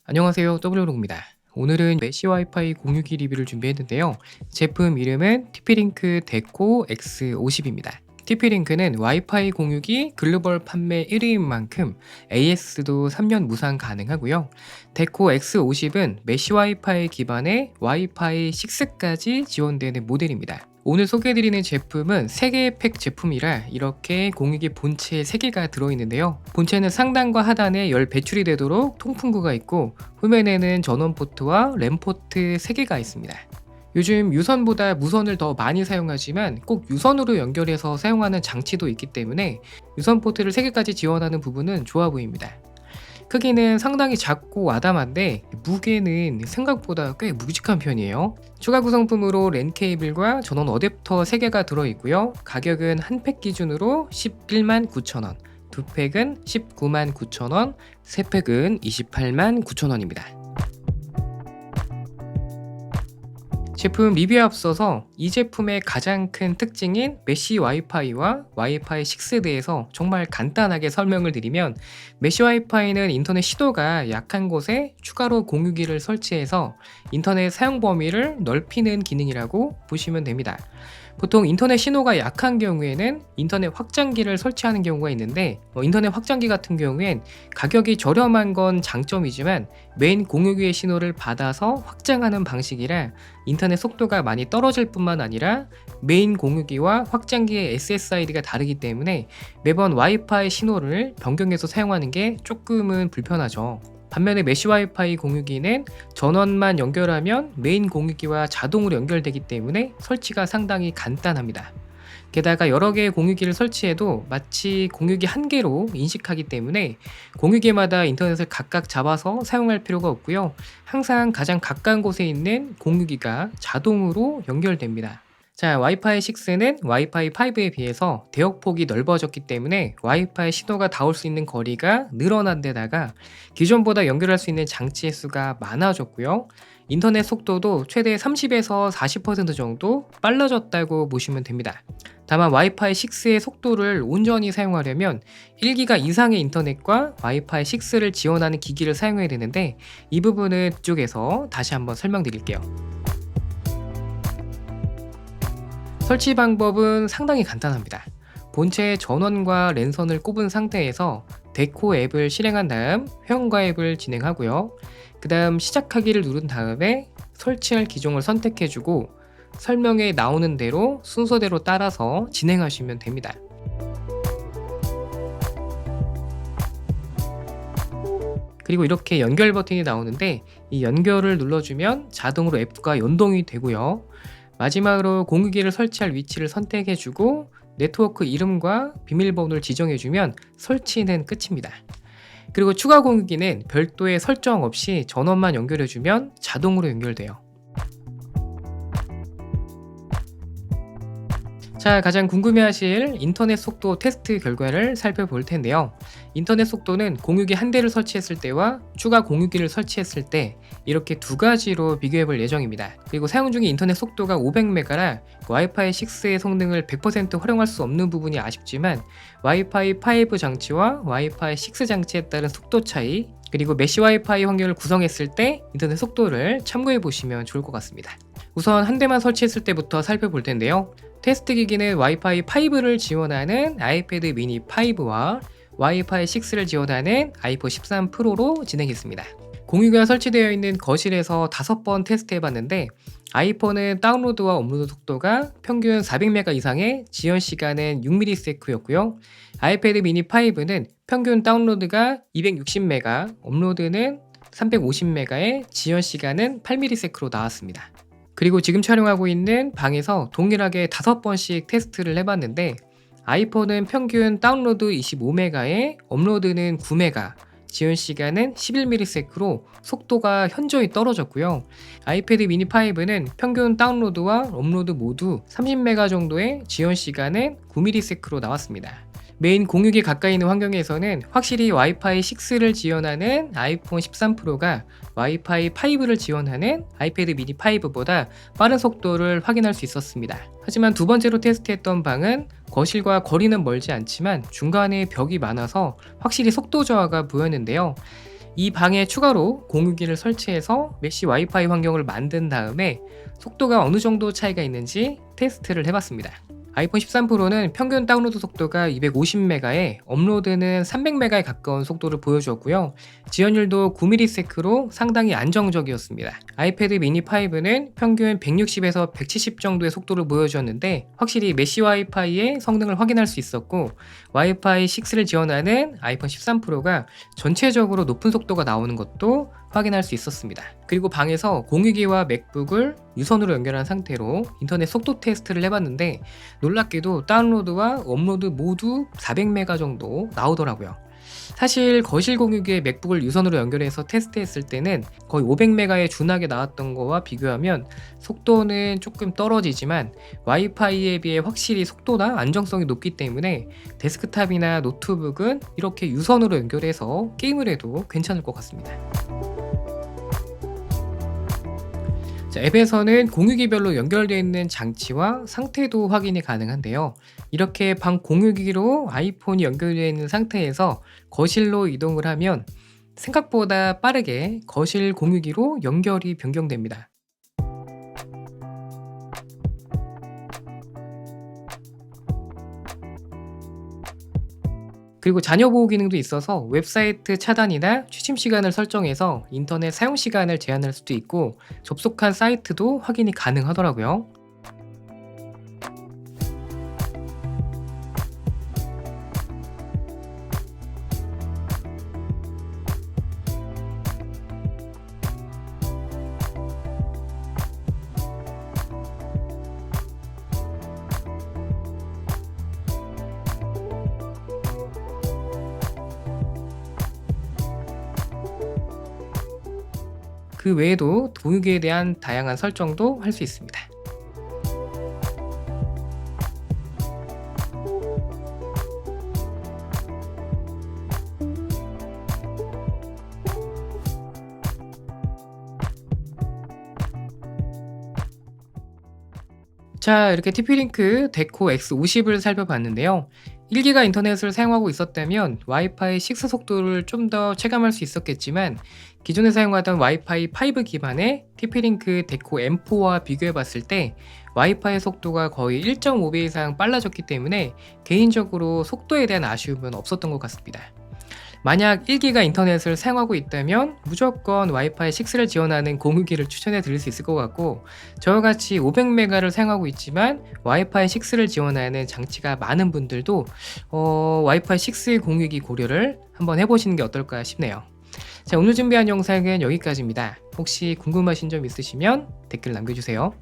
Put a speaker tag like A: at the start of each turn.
A: 안녕하세요, W롱입니다. 오늘은 메시 와이파이 공유기 리뷰를 준비했는데요. 제품 이름은 TP-Link 데코 X50입니다. TP-Link는 와이파이 공유기 글로벌 판매 1위인 만큼 AS도 3년 무상 가능하고요. 데코 X50은 메시 와이파이 기반의 와이파이 6까지 지원되는 모델입니다. 오늘 소개해드리는 제품은 3개의 팩 제품이라 이렇게 공유기 본체 3개가 들어있는데요. 본체는 상단과 하단에 열 배출이 되도록 통풍구가 있고, 후면에는 전원 포트와 램 포트 3개가 있습니다. 요즘 유선보다 무선을 더 많이 사용하지만 꼭 유선으로 연결해서 사용하는 장치도 있기 때문에 유선 포트를 3개까지 지원하는 부분은 좋아 보입니다. 크기는 상당히 작고 아담한데 무게는 생각보다 꽤 묵직한 편이에요. 추가 구성품으로 랜 케이블과 전원 어댑터 3개가 들어있고요. 가격은 한 팩 기준으로 11만 9천원, 두 팩은 19만 9천원, 세 팩은 28만 9천원입니다. 제품 리뷰에 앞서서 이 제품의 가장 큰 특징인 메시 와이파이와 와이파이 6에 대해서 정말 간단하게 설명을 드리면, 메시 와이파이는 인터넷 신호가 약한 곳에 추가로 공유기를 설치해서 인터넷 사용 범위를 넓히는 기능이라고 보시면 됩니다. 보통 인터넷 신호가 약한 경우에는 인터넷 확장기를 설치하는 경우가 있는데, 인터넷 확장기 같은 경우엔 가격이 저렴한 건 장점이지만 메인 공유기의 신호를 받아서 확장하는 방식이라 인터넷 속도가 많이 떨어질 뿐만 아니라 메인 공유기와 확장기의 SSID가 다르기 때문에 매번 와이파이 신호를 변경해서 사용하는 게 조금은 불편하죠. 반면에 메시 와이파이 공유기는 전원만 연결하면 메인 공유기와 자동으로 연결되기 때문에 설치가 상당히 간단합니다. 게다가 여러 개의 공유기를 설치해도 마치 공유기 한 개로 인식하기 때문에 공유기마다 인터넷을 각각 잡아서 사용할 필요가 없고요. 항상 가장 가까운 곳에 있는 공유기가 자동으로 연결됩니다. 자, 와이파이 6는 와이파이 5에 비해서 대역폭이 넓어졌기 때문에 와이파이 신호가 닿을 수 있는 거리가 늘어난 데다가 기존보다 연결할 수 있는 장치의 수가 많아졌고요. 인터넷 속도도 최대 30에서 40% 정도 빨라졌다고 보시면 됩니다. 다만 와이파이 6의 속도를 온전히 사용하려면 1기가 이상의 인터넷과 와이파이 6를 지원하는 기기를 사용해야 되는데, 이 부분은 뒤쪽에서 다시 한번 설명드릴게요. 설치 방법은 상당히 간단합니다. 본체에 전원과 랜선을 꼽은 상태에서 데코 앱을 실행한 다음 회원가입을 진행하고요. 그 다음 시작하기를 누른 다음에 설치할 기종을 선택해주고 설명에 나오는 대로 순서대로 따라서 진행하시면 됩니다. 그리고 이렇게 연결 버튼이 나오는데, 이 연결을 눌러주면 자동으로 앱과 연동이 되고요. 마지막으로 공유기를 설치할 위치를 선택해주고 네트워크 이름과 비밀번호를 지정해주면 설치는 끝입니다. 그리고 추가 공유기는 별도의 설정 없이 전원만 연결해주면 자동으로 연결돼요. 자, 가장 궁금해하실 인터넷 속도 테스트 결과를 살펴볼 텐데요. 인터넷 속도는 공유기 한 대를 설치했을 때와 추가 공유기를 설치했을 때 이렇게 두 가지로 비교해 볼 예정입니다. 그리고 사용 중인 인터넷 속도가 500메가라 와이파이 6의 성능을 100% 활용할 수 없는 부분이 아쉽지만, 와이파이 5 장치와 와이파이 6 장치에 따른 속도 차이, 그리고 메시 와이파이 환경을 구성했을 때 인터넷 속도를 참고해 보시면 좋을 것 같습니다. 우선 한 대만 설치했을 때부터 살펴볼 텐데요. 테스트 기기는 와이파이 5를 지원하는 아이패드 미니 5와 와이파이 6를 지원하는 아이폰 13 프로로 진행했습니다. 공유기가 설치되어 있는 거실에서 5번 테스트해봤는데, 아이폰은 다운로드와 업로드 속도가 평균 400메가 이상의 지연 시간은 6ms였고요. 아이패드 미니 5는 평균 다운로드가 260메가, 업로드는 350메가의 지연 시간은 8ms로 나왔습니다. 그리고 지금 촬영하고 있는 방에서 동일하게 5번씩 테스트를 해봤는데, 아이폰은 평균 다운로드 25메가에 업로드는 9메가, 지연 시간은 11ms로 속도가 현저히 떨어졌고요. 아이패드 미니 5는 평균 다운로드와 업로드 모두 30메가 정도의 지연 시간은 9ms로 나왔습니다. 메인 공유기 가까이 있는 환경에서는 확실히 와이파이 6를 지원하는 아이폰 13 프로가 와이파이 5를 지원하는 아이패드 미니 5보다 빠른 속도를 확인할 수 있었습니다. 하지만 두 번째로 테스트했던 방은 거실과 거리는 멀지 않지만 중간에 벽이 많아서 확실히 속도 저하가 보였는데요. 이 방에 추가로 공유기를 설치해서 메시 와이파이 환경을 만든 다음에 속도가 어느 정도 차이가 있는지 테스트를 해봤습니다. 아이폰 13 프로는 평균 다운로드 속도가 250메가에 업로드는 300메가에 가까운 속도를 보여주었고요. 지연율도 9ms로 상당히 안정적이었습니다. 아이패드 미니 5는 평균 160에서 170 정도의 속도를 보여주었는데 확실히 메시 와이파이의 성능을 확인할 수 있었고, 와이파이 6를 지원하는 아이폰 13 프로가 전체적으로 높은 속도가 나오는 것도 확인할 수 있었습니다. 그리고 방에서 공유기와 맥북을 유선으로 연결한 상태로 인터넷 속도 테스트를 해봤는데 놀랍게도 다운로드와 업로드 모두 400메가 정도 나오더라고요. 사실 거실 공유기에 맥북을 유선으로 연결해서 테스트했을 때는 거의 500메가에 준하게 나왔던 거와 비교하면 속도는 조금 떨어지지만 와이파이에 비해 확실히 속도나 안정성이 높기 때문에 데스크탑이나 노트북은 이렇게 유선으로 연결해서 게임을 해도 괜찮을 것 같습니다. 앱에서는 공유기별로 연결되어 있는 장치와 상태도 확인이 가능한데요. 이렇게 방 공유기로 아이폰이 연결되어 있는 상태에서 거실로 이동을 하면 생각보다 빠르게 거실 공유기로 연결이 변경됩니다. 그리고 자녀 보호 기능도 있어서 웹사이트 차단이나 취침 시간을 설정해서 인터넷 사용 시간을 제한할 수도 있고 접속한 사이트도 확인이 가능하더라고요. 그 외에도 공유기에 대한 다양한 설정도 할 수 있습니다. 자, 이렇게 TP-Link 데코 X50을 살펴봤는데요. 1기가 인터넷을 사용하고 있었다면 와이파이 6 속도를 좀 더 체감할 수 있었겠지만 기존에 사용하던 와이파이 5 기반의 TP-Link 데코 M4와 비교해 봤을 때 와이파이 속도가 거의 1.5배 이상 빨라졌기 때문에 개인적으로 속도에 대한 아쉬움은 없었던 것 같습니다. 만약 1기가 인터넷을 사용하고 있다면 무조건 와이파이 6를 지원하는 공유기를 추천해 드릴 수 있을 것 같고, 저와 같이 500메가를 사용하고 있지만 와이파이 6를 지원하는 장치가 많은 분들도 와이파이 6 공유기 고려를 한번 해보시는 게 어떨까 싶네요. 자, 오늘 준비한 영상은 여기까지입니다. 혹시 궁금하신 점 있으시면 댓글 남겨주세요.